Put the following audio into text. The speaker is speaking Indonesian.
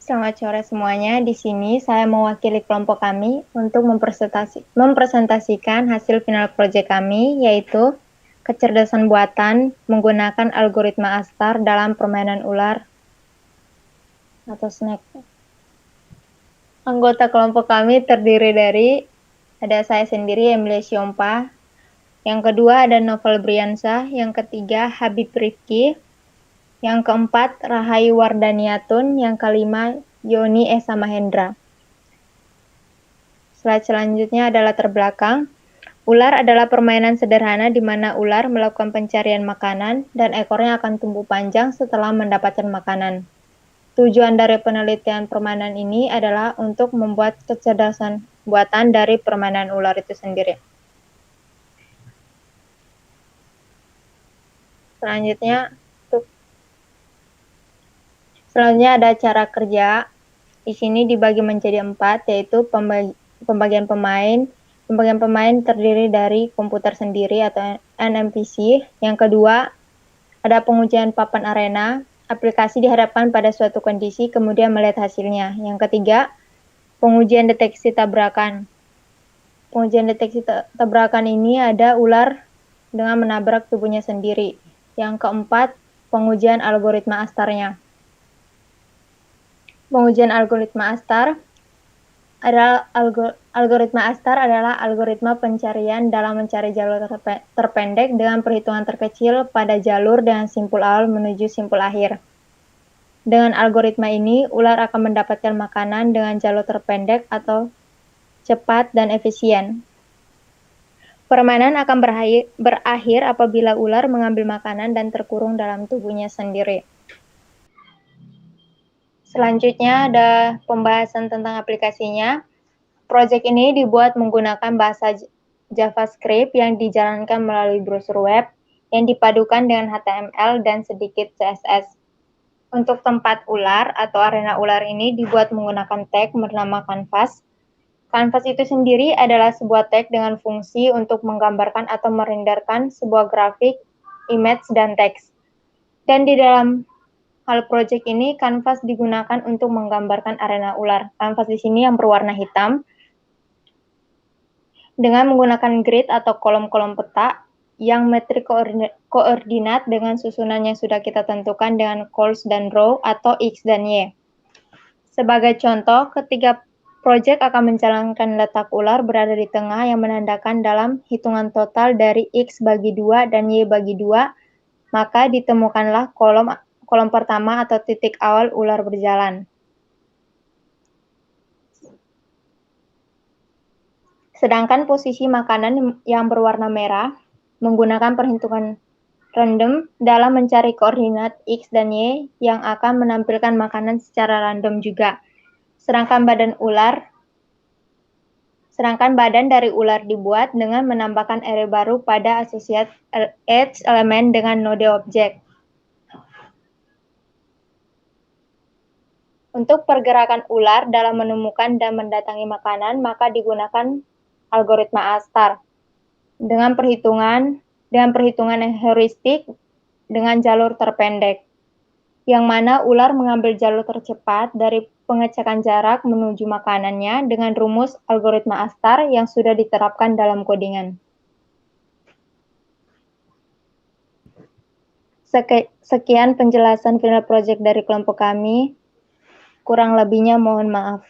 Selamat sore semuanya. Di sini saya mewakili kelompok kami untuk mempresentasikan hasil final proyek kami, yaitu kecerdasan buatan menggunakan algoritma Astar dalam permainan ular atau snack. Anggota kelompok kami terdiri dari ada saya sendiri, Emilia Siompa. Yang kedua ada Novel Briansyah. Yang ketiga Habib Rifki. Yang keempat Rahayu Wardaniatun. Yang kelima Yoni Esa Mahendra. Slide selanjutnya adalah latar belakang. Ular adalah permainan sederhana di mana ular melakukan pencarian makanan dan ekornya akan tumbuh panjang setelah mendapatkan makanan. Tujuan dari penelitian permainan ini adalah untuk membuat kecerdasan buatan dari permainan ular itu sendiri. Selanjutnya ada cara kerja. Di sini dibagi menjadi 4, yaitu pembagian pemain. Pembagian pemain terdiri dari komputer sendiri atau NMPC. Yang kedua, ada pengujian papan arena. Aplikasi dihadapkan pada suatu kondisi, kemudian melihat hasilnya. Yang ketiga, pengujian deteksi tabrakan. Pengujian deteksi tabrakan ini ada ular dengan menabrak tubuhnya sendiri. Yang keempat, pengujian algoritma Astarnya. Pengujian algoritma Astar adalah algoritma pencarian dalam mencari jalur terpendek dengan perhitungan terkecil pada jalur dengan simpul awal menuju simpul akhir. Dengan algoritma ini, ular akan mendapatkan makanan dengan jalur terpendek atau cepat dan efisien. Permainan akan berakhir apabila ular mengambil makanan dan terkurung dalam tubuhnya sendiri. Selanjutnya ada pembahasan tentang aplikasinya. Proyek ini dibuat menggunakan bahasa JavaScript yang dijalankan melalui browser web yang dipadukan dengan HTML dan sedikit CSS. Untuk tempat ular atau arena ular ini dibuat menggunakan tag bernama Canvas. Canvas itu sendiri adalah sebuah tag dengan fungsi untuk menggambarkan atau merenderkan sebuah grafik, image, dan teks. Dan di dalam hal proyek ini, Canvas digunakan untuk menggambarkan arena ular. Canvas di sini yang berwarna hitam, dengan menggunakan grid atau kolom-kolom peta yang metrik koordinat dengan susunan yang sudah kita tentukan dengan calls dan row atau X dan Y. Sebagai contoh, ketiga proyek akan menjalankan letak ular berada di tengah yang menandakan dalam hitungan total dari X bagi 2 dan Y bagi 2, maka ditemukanlah kolom pertama atau titik awal ular berjalan. Sedangkan posisi makanan yang berwarna merah menggunakan perhitungan random dalam mencari koordinat X dan Y yang akan menampilkan makanan secara random juga. Sedangkan badan dari ular dibuat dengan menambahkan array baru pada associate edge elemen dengan node objek. Untuk pergerakan ular dalam menemukan dan mendatangi makanan, maka digunakan algoritma Astar dengan perhitungan yang heuristik dengan jalur terpendek, yang mana ular mengambil jalur tercepat dari pengecekan jarak menuju makanannya dengan rumus algoritma Astar yang sudah diterapkan dalam codingan. Sekian penjelasan final project dari kelompok kami. Kurang lebihnya mohon maaf.